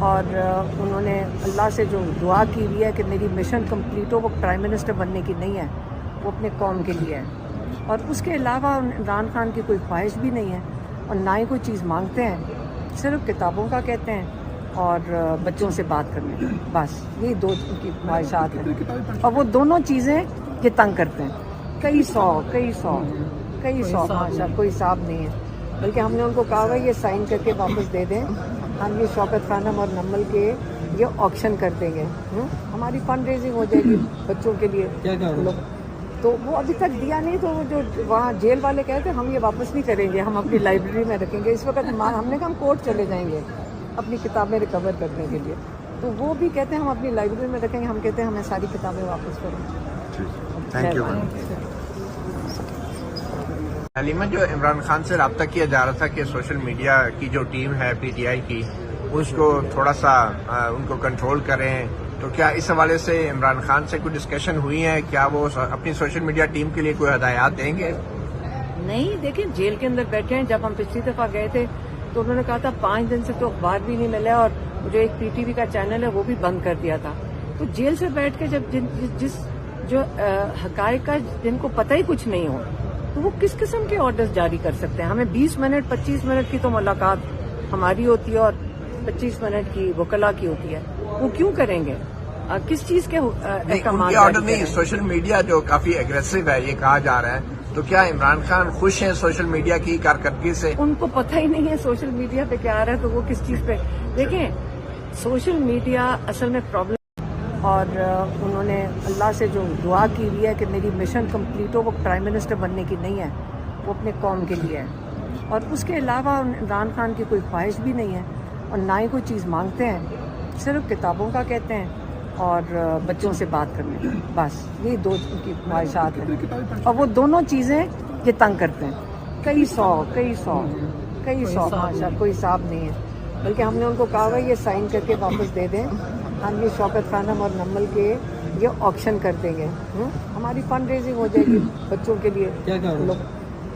اور انہوں نے اللہ سے جو دعا کی ہوئی ہے کہ میری مشن کمپلیٹ ہو، وہ پرائم منسٹر بننے کی نہیں ہے، وہ اپنے قوم کے لیے ہے، اور اس کے علاوہ عمران خان کی کوئی خواہش بھی نہیں ہے اور نہ ہی کوئی چیز مانگتے ہیں، صرف کتابوں کا کہتے ہیں اور بچوں سے بات کرنے کا، بس یہی دو ان کی خواہشات ہیں، اور وہ دونوں چیزیں یہ تنگ کرتے ہیں، کئی سو ماشاء کوئی حساب نہیں ہے، بلکہ ہم نے ان کو کہا ہوا یہ سائن کر کے واپس دے دیں، ہم یہ شوکت خانم اور نمل کے یہ آکشن کر دیں گے، ہماری فنڈ ریزنگ ہو جائے گی بچوں کے لیے لوگ، تو وہ ابھی تک دیا نہیں، تو وہ جو وہاں جیل والے کہتے ہیں ہم یہ واپس نہیں کریں گے، ہم اپنی لائبریری میں رکھیں گے، اس وقت ہم نے کہا ہم کورٹ چلے جائیں گے اپنی کتابیں ریکور کرنے کے لیے، تو وہ بھی کہتے ہیں ہم اپنی لائبریری میں رکھیں گے، ہم کہتے ہیں ہمیں ساری کتابیں واپس کریں۔ Thank you. حلیمہ، جو عمران خان سے رابطہ کیا جا رہا تھا کہ سوشل میڈیا کی جو ٹیم ہے پی ٹی آئی کی اس کو تھوڑا سا ان کو کنٹرول کریں، تو کیا اس حوالے سے عمران خان سے کوئی ڈسکشن ہوئی ہے؟ کیا وہ اپنی سوشل میڈیا ٹیم کے لیے کوئی ہدایات دیں گے؟ نہیں، دیکھیں جیل کے اندر بیٹھے ہیں، جب ہم پچھلی دفعہ گئے تھے تو انہوں نے کہا تھا 5 دن سے تو اخبار بھی نہیں ملا، اور جو ایک پی ٹی وی کا چینل ہے وہ بھی بند کر دیا تھا، تو جیل سے بیٹھ کے جب جو حقائق کا جن کو پتہ ہی کچھ نہیں ہو تو وہ کس قسم کے آرڈرز جاری کر سکتے ہیں؟ ہمیں 20 منٹ 25 منٹ کی تو ملاقات ہماری ہوتی ہے اور 25 منٹ کی وکلا کی ہوتی ہے، وہ کیوں کریں گے؟ کس چیز کے احکامات؟ آرڈر نہیں، سوشل میڈیا جو کافی اگریسو ہے یہ کہا جا رہا ہے، تو کیا عمران خان خوش ہیں سوشل میڈیا کی کارکردگی سے؟ ان کو پتہ ہی نہیں ہے سوشل میڈیا پہ کیا آ رہا ہے، تو وہ کس چیز پہ؟ دیکھیں سوشل میڈیا اصل میں پرابلم، اور انہوں نے اللہ سے جو دعا کی ہوئی ہے کہ میری مشن کمپلیٹ ہو، وہ پرائم منسٹر بننے کی نہیں ہے، وہ اپنے قوم کے لیے ہے، اور اس کے علاوہ عمران خان کی کوئی خواہش بھی نہیں ہے اور نہ ہی کوئی چیز مانگتے ہیں، صرف کتابوں کا کہتے ہیں اور بچوں سے بات کرنے کا، بس یہی دو ان کی خواہشات ہیں، اور وہ دونوں چیزیں یہ تنگ کرتے ہیں، کئی سو ماشاء کوئی حساب نہیں ہے، بلکہ ہم نے ان کو کہا ہوا یہ سائن کر کے واپس دے دیں، ہم یہ شوکت خانم اور نمل کے یہ آکشن کر دیں گے، ہماری فنڈ ریزنگ ہو جائے گی بچوں کے لیے لوگ،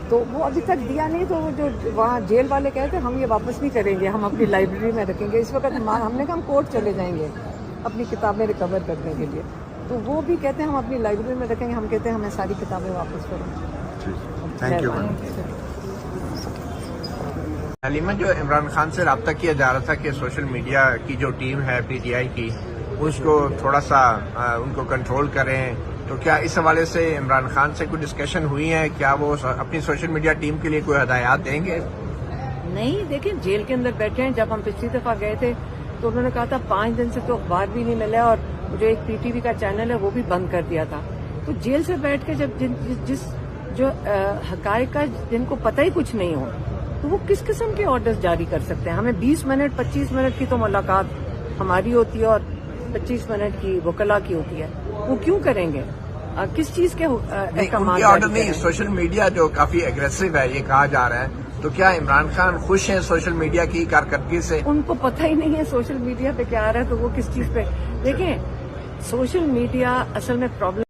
تو وہ ابھی تک دیا نہیں، تو وہ جو وہاں جیل والے کہتے ہیں ہم یہ واپس نہیں کریں گے، ہم اپنی لائبریری میں رکھیں گے، اس وقت ہم نے کہا ہم کورٹ چلے جائیں گے اپنی کتابیں ریکور کرنے کے لیے، تو وہ بھی کہتے ہیں ہم اپنی لائبریری میں رکھیں گے، ہم کہتے ہیں ہمیں ساری کتابیں واپس کریں۔ Thank you. حلیمہ، جو عمران خان سے رابطہ کیا جا رہا تھا کہ سوشل میڈیا کی جو ٹیم ہے پی ٹی آئی کی اس کو تھوڑا سا ان کو کنٹرول کریں، تو کیا اس حوالے سے عمران خان سے کوئی ڈسکشن ہوئی ہے؟ کیا وہ اپنی سوشل میڈیا ٹیم کے لیے کوئی ہدایات دیں گے؟ نہیں، دیکھیں جیل کے اندر بیٹھے ہیں، جب ہم پچھلی دفعہ گئے تھے تو انہوں نے کہا تھا 5 دن سے تو اخبار بھی نہیں ملا، اور جو ایک پی ٹی وی کا چینل ہے وہ بھی بند کر دیا تھا، تو جیل سے بیٹھ کے جب جو حقائق کا جن کو پتہ ہی کچھ نہیں ہو تو وہ کس قسم کے آرڈرز جاری کر سکتے ہیں؟ ہمیں 20 منٹ 25 منٹ کی تو ملاقات ہماری ہوتی ہے اور 25 منٹ کی وکلا کی ہوتی ہے، وہ کیوں کریں گے؟ کس چیز کے احکامات؟ آرڈر نہیں، سوشل میڈیا جو کافی اگریسو ہے یہ کہا جا رہا ہے، تو کیا عمران خان خوش ہیں سوشل میڈیا کی کارکردگی سے؟ ان کو پتہ ہی نہیں ہے سوشل میڈیا پہ کیا آ رہا ہے، تو وہ کس چیز پہ؟ دیکھیں سوشل میڈیا اصل میں پرابلم